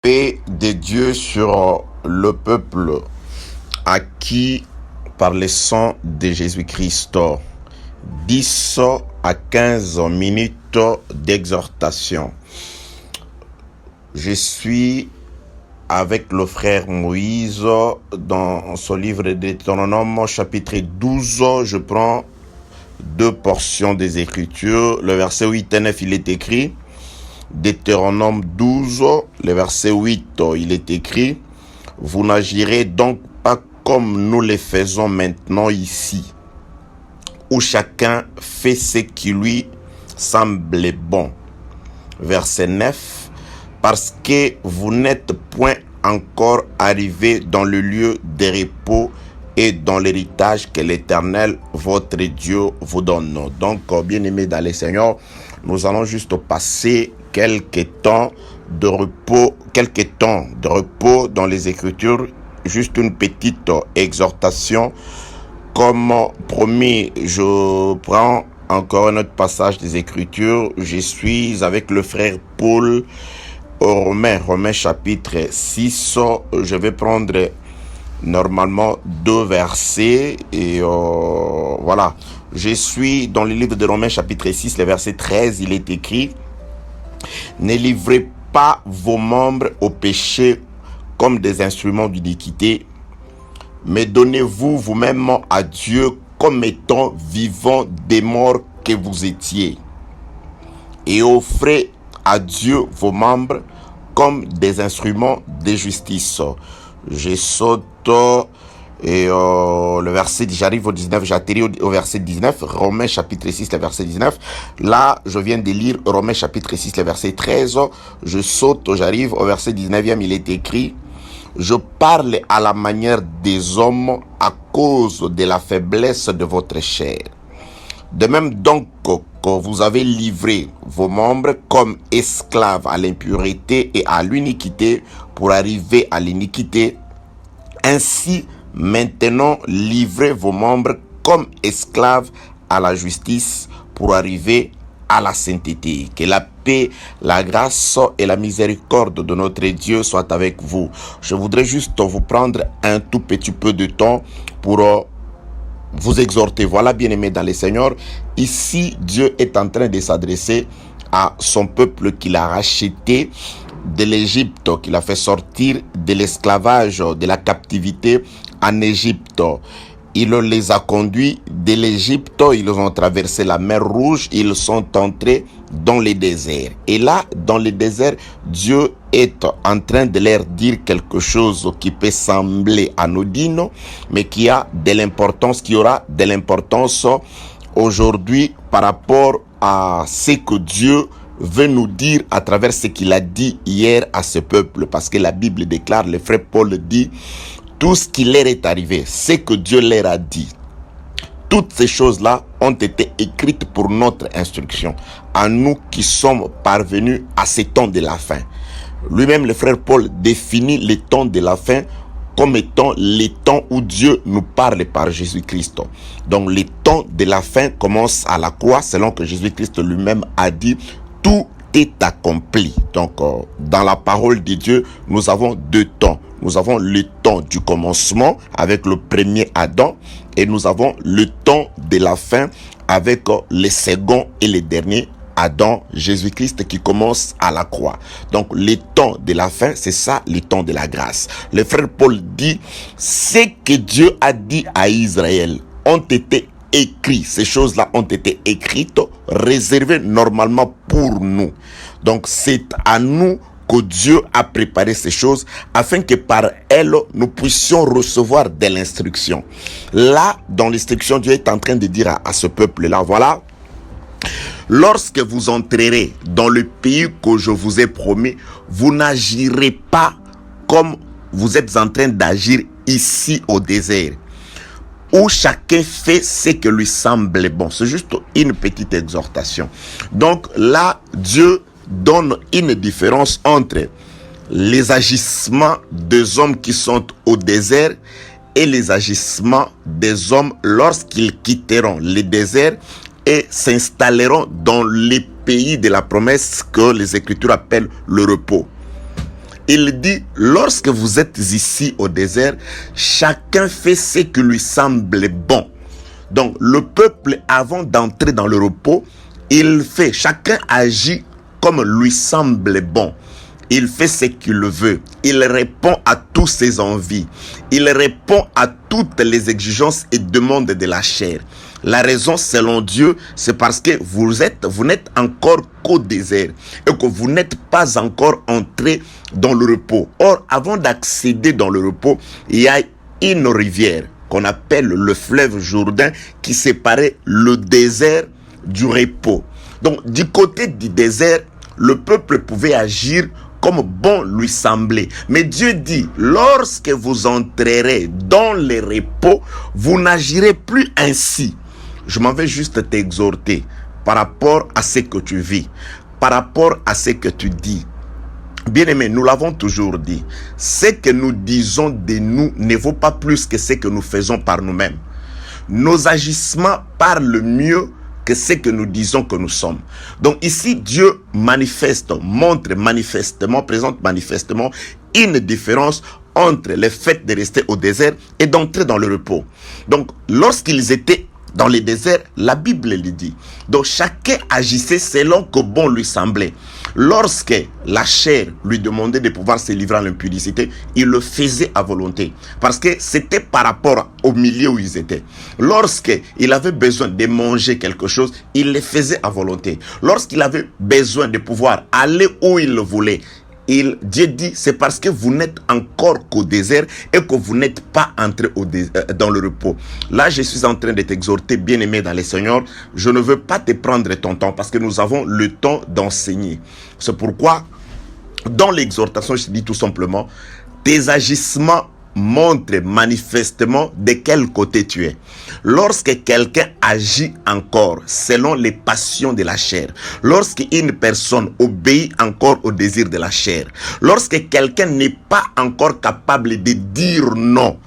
paix de Dieu sur le peuple acquis par le sang de Jésus-Christ. 10 à 15 minutes d'exhortation. Je suis avec le frère Moïse dans son livre de Deutéronome chapitre 12. Je prends deux portions des Écritures. Le verset 8 et 9, il est écrit. Deutéronome 12, le verset 8, il est écrit. Vous n'agirez donc pas comme nous le faisons maintenant ici, où chacun fait ce qui lui semble bon. Verset 9, parce que vous n'êtes point encore arrivés dans le lieu de repos et dans l'héritage que l'Éternel, votre Dieu, vous donne. Donc, bien-aimés dans le Seigneur, nous allons juste passer quelques temps de repos dans les Écritures. Juste une petite exhortation. Comme promis, je prends encore un autre passage des Écritures. Je suis avec le frère Paul au Romains chapitre 6. Je vais prendre normalement deux versets et voilà. Je suis dans le livre de Romains chapitre 6, le verset 13, il est écrit: ne livrez pas vos membres au péché comme des instruments d'iniquité, mais donnez-vous vous-même à Dieu comme étant vivants des morts que vous étiez, et offrez à Dieu vos membres comme des instruments de justice. Je saute et le verset, j'arrive au 19, j'atterris au verset 19, Romains chapitre 6, le verset 19. Là, je viens de lire Romains chapitre 6, le verset 13. Je saute, j'arrive au verset 19e, il est écrit: je parle à la manière des hommes à cause de la faiblesse de votre chair. De même donc que vous avez livré vos membres comme esclaves à l'impureté et à l'iniquité pour arriver à l'iniquité, ainsi maintenant livrez vos membres comme esclaves à la justice pour arriver à la sainteté. Que la paix, la grâce et la miséricorde de notre Dieu soient avec vous. Je voudrais juste vous prendre un tout petit peu de temps pour vous exhorter. Voilà, bien-aimés dans le Seigneur, ici Dieu est en train de s'adresser à son peuple qu'il a racheté de l'Égypte, qu'il a fait sortir de l'esclavage, de la captivité en Égypte. Il les a conduits de l'Égypte, ils ont traversé la mer Rouge, ils sont entrés dans le désert. Et là, dans le désert, Dieu est en train de leur dire quelque chose qui peut sembler anodin, mais qui a de l'importance, qui aura de l'importance aujourd'hui par rapport à ce que Dieu veut nous dire à travers ce qu'il a dit hier à ce peuple. Parce que la Bible déclare, le frère Paul dit, tout ce qui leur est arrivé, ce que Dieu leur a dit, toutes ces choses-là ont été écrites pour notre instruction, à nous qui sommes parvenus à ces temps de la fin. Lui-même, le frère Paul définit les temps de la fin comme étant les temps où Dieu nous parle par Jésus-Christ. Donc, les temps de la fin commencent à la croix, selon que Jésus-Christ lui-même a dit, tout est accompli. Donc, dans la parole de Dieu, nous avons deux temps. Nous avons le temps du commencement avec le premier Adam et nous avons le temps de la fin avec le second et le dernier Adam, Jésus-Christ, qui commence à la croix. Donc, le temps de la fin, c'est ça, le temps de la grâce. Le frère Paul dit, ce que Dieu a dit à Israël ont été écrits. Ces choses-là ont été écrites, réservées normalement pour nous. Donc, c'est à nous que Dieu a préparé ces choses afin que par elles, nous puissions recevoir de l'instruction. Là, dans l'instruction, Dieu est en train de dire à ce peuple-là, voilà, lorsque vous entrerez dans le pays que je vous ai promis, vous n'agirez pas comme vous êtes en train d'agir ici au désert, où chacun fait ce que lui semble bon. C'est juste une petite exhortation. Donc là, Dieu donne une différence entre les agissements des hommes qui sont au désert et les agissements des hommes lorsqu'ils quitteront le désert et s'installeront dans les pays de la promesse que les Écritures appellent le repos. Il dit, lorsque vous êtes ici au désert, chacun fait ce qui lui semble bon. Donc, le peuple, avant d'entrer dans le repos, chacun agit comme lui semble bon. Il fait ce qu'il veut. Il répond à toutes ses envies. Il répond à toutes les exigences et demandes de la chair. La raison, selon Dieu, c'est parce que vous n'êtes encore qu'au désert et que vous n'êtes pas encore entré dans le repos. Or, avant d'accéder dans le repos, il y a une rivière qu'on appelle le fleuve Jourdain qui séparait le désert du repos. Donc, du côté du désert, le peuple pouvait agir comme bon lui semblait. Mais Dieu dit, lorsque vous entrerez dans le repos, vous n'agirez plus ainsi. Je m'en vais juste t'exhorter par rapport à ce que tu vis, par rapport à ce que tu dis. Bien-aimés, nous l'avons toujours dit, ce que nous disons de nous ne vaut pas plus que ce que nous faisons par nous-mêmes. Nos agissements parlent mieux que ce que nous disons que nous sommes. Donc ici, Dieu montre manifestement, présente manifestement une différence entre le fait de rester au désert et d'entrer dans le repos. Donc, lorsqu'ils étaient dans le désert, la Bible le dit. Donc, chacun agissait selon que bon lui semblait. Lorsque la chair lui demandait de pouvoir se livrer à l'impudicité, il le faisait à volonté. Parce que c'était par rapport au milieu où ils étaient. Lorsqu'il avait besoin de manger quelque chose, il le faisait à volonté. Lorsqu'il avait besoin de pouvoir aller où il le voulait, Dieu dit, c'est parce que vous n'êtes encore qu'au désert et que vous n'êtes pas entré dans le repos. Là, je suis en train de t'exhorter, bien-aimé dans le Seigneur. Je ne veux pas te prendre ton temps parce que nous avons le temps d'enseigner. C'est pourquoi, dans l'exhortation, je te dis tout simplement, tes agissements montrent manifestement de quel côté tu es. Lorsque quelqu'un agit encore selon les passions de la chair, lorsqu'une personne obéit encore au désir de la chair, lorsque quelqu'un n'est pas encore capable de dire non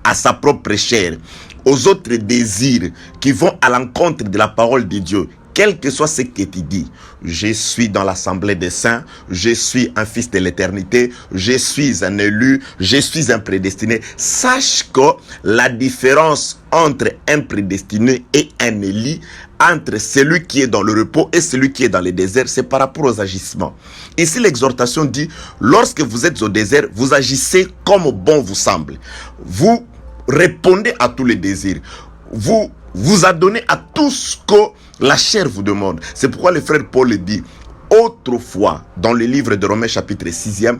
à sa propre chair, aux autres désirs qui vont à l'encontre de la parole de Dieu, quel que soit ce que tu dis, je suis dans l'assemblée des saints, je suis un fils de l'éternité, je suis un élu, je suis un prédestiné. Sache que la différence entre un prédestiné et un élu, entre celui qui est dans le repos et celui qui est dans le désert, c'est par rapport aux agissements. Ici, l'exhortation dit, lorsque vous êtes au désert, vous agissez comme bon vous semble. Vous répondez à tous les désirs. Vous adonnez à tout ce que la chair vous demande. C'est pourquoi le frère Paul dit, autrefois, dans le livre de Romains chapitre 6e,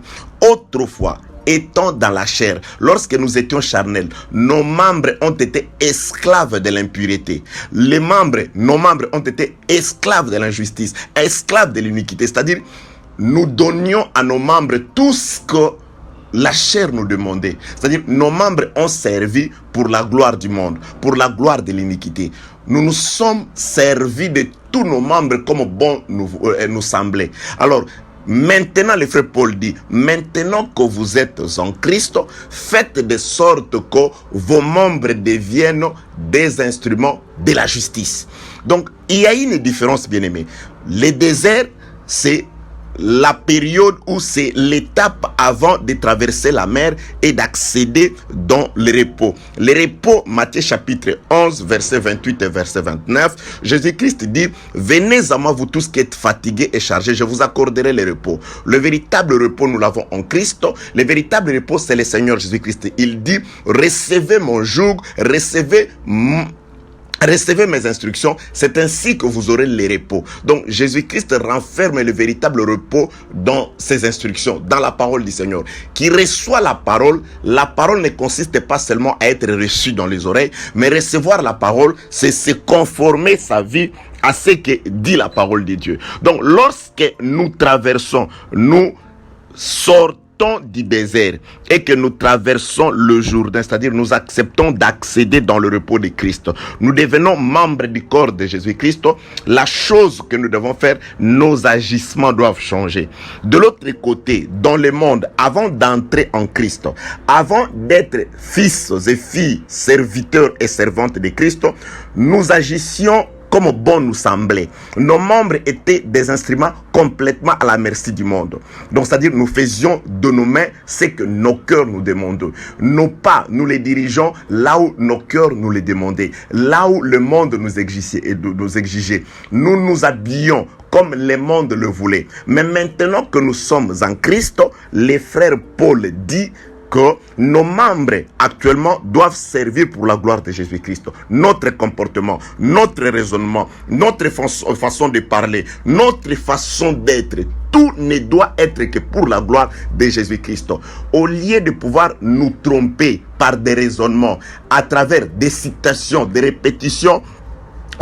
autrefois, étant dans la chair, lorsque nous étions charnels, nos membres ont été esclaves de l'impureté. Nos membres ont été esclaves de l'injustice, esclaves de l'iniquité. C'est-à-dire, nous donnions à nos membres tout ce que la chair nous demandait. C'est-à-dire, nos membres ont servi pour la gloire du monde, pour la gloire de l'iniquité. Nous nous sommes servis de tous nos membres comme bon nous semblait. Alors, maintenant, le frère Paul dit, maintenant que vous êtes en Christ, faites de sorte que vos membres deviennent des instruments de la justice. Donc, il y a une différence, bien aimé. Le désert, c'est la période où c'est l'étape avant de traverser la mer et d'accéder dans le repos. Le repos, Matthieu chapitre 11, verset 28 et verset 29, Jésus-Christ dit, venez à moi vous tous qui êtes fatigués et chargés, je vous accorderai le repos. Le véritable repos, nous l'avons en Christ. Le véritable repos, c'est le Seigneur Jésus-Christ. Il dit, recevez mon joug, recevez mes instructions, c'est ainsi que vous aurez le repos. Donc Jésus-Christ renferme le véritable repos dans ses instructions, dans la parole du Seigneur. Qui reçoit la parole ne consiste pas seulement à être reçu dans les oreilles, mais recevoir la parole, c'est se conformer sa vie à ce que dit la parole de Dieu. Donc lorsque nous traversons, nous sortons du désert et que nous traversons le Jourdain, c'est-à-dire nous acceptons d'accéder dans le repos de Christ, nous devenons membres du corps de Jésus-Christ. La chose que nous devons faire, nos agissements doivent changer. De l'autre côté, dans le monde, avant d'entrer en Christ, avant d'être fils et filles, serviteurs et servantes de Christ, nous agissions comme bon nous semblait. Nos membres étaient des instruments complètement à la merci du monde. Donc, c'est-à-dire, nous faisions de nos mains ce que nos cœurs nous demandaient. Nos pas, nous les dirigeons là où nos cœurs nous les demandaient, là où le monde nous exigeait. Nous nous habillions comme le monde le voulait. Mais maintenant que nous sommes en Christ, les frères Paul dit que nos membres actuellement doivent servir pour la gloire de Jésus-Christ. Notre comportement, notre raisonnement, notre façon de parler, notre façon d'être, tout ne doit être que pour la gloire de Jésus-Christ. Au lieu de pouvoir nous tromper par des raisonnements, à travers des citations, des répétitions,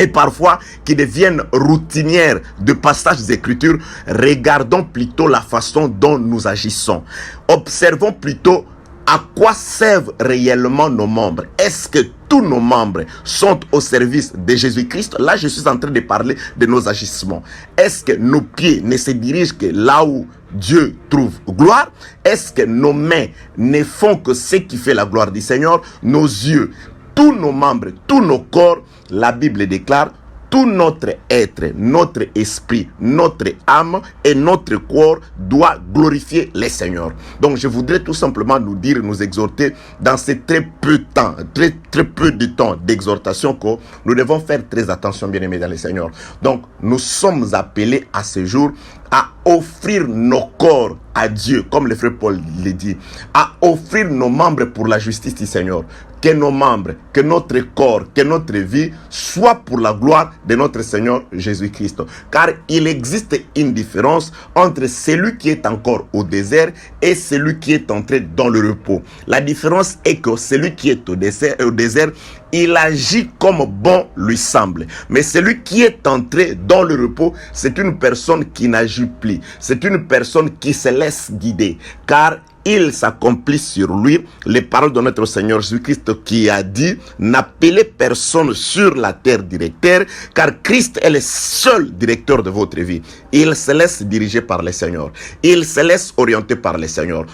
et parfois qui deviennent routinières de passages d'écriture, regardons plutôt la façon dont nous agissons. Observons plutôt à quoi servent réellement nos membres. Est-ce que tous nos membres sont au service de Jésus-Christ? Là, je suis en train de parler de nos agissements. Est-ce que nos pieds ne se dirigent que là où Dieu trouve gloire? Est-ce que nos mains ne font que ce qui fait la gloire du Seigneur? Nos yeux, tous nos membres, tous nos corps, la Bible déclare, tout notre être, notre esprit, notre âme et notre corps doit glorifier le Seigneur. Donc je voudrais tout simplement nous dire, nous exhorter dans ces très peu de temps, très peu de temps d'exhortation que nous devons faire très attention, bien-aimés dans le Seigneur. Donc nous sommes appelés à ce jour à offrir nos corps à Dieu, comme le frère Paul le dit, à offrir nos membres pour la justice du Seigneur. Que nos membres, que notre corps, que notre vie soit pour la gloire de notre Seigneur Jésus-Christ. Car il existe une différence entre celui qui est encore au désert et celui qui est entré dans le repos. La différence est que celui qui est au désert, il agit comme bon lui semble. Mais celui qui est entré dans le repos, c'est une personne qui n'agit plus. C'est une personne qui se laisse guider. Car il s'accomplit sur lui les paroles de notre Seigneur Jésus-Christ qui a dit: n'appelez personne sur la terre directeur, car Christ est le seul directeur de votre vie. Il se laisse diriger par le Seigneur. Il se laisse orienter par le Seigneur.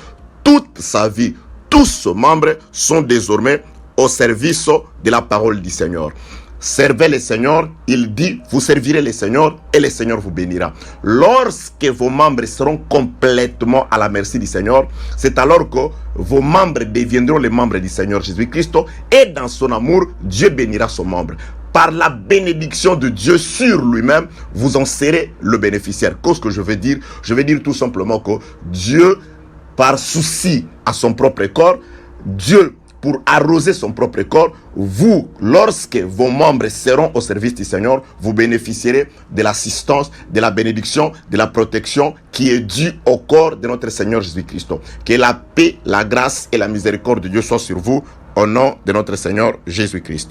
Toute sa vie, tous ses membres sont désormais au service de la parole du Seigneur. Servez le Seigneur, il dit, vous servirez le Seigneur et le Seigneur vous bénira. Lorsque vos membres seront complètement à la merci du Seigneur, c'est alors que vos membres deviendront les membres du Seigneur Jésus-Christ, et dans son amour, Dieu bénira son membre. Par la bénédiction de Dieu sur lui-même, vous en serez le bénéficiaire. Qu'est-ce que je veux dire? Je veux dire tout simplement que Dieu, par souci à son propre corps, Dieu, pour arroser son propre corps, vous, lorsque vos membres seront au service du Seigneur, vous bénéficierez de l'assistance, de la bénédiction, de la protection qui est due au corps de notre Seigneur Jésus-Christ. Que la paix, la grâce et la miséricorde de Dieu soient sur vous, au nom de notre Seigneur Jésus-Christ.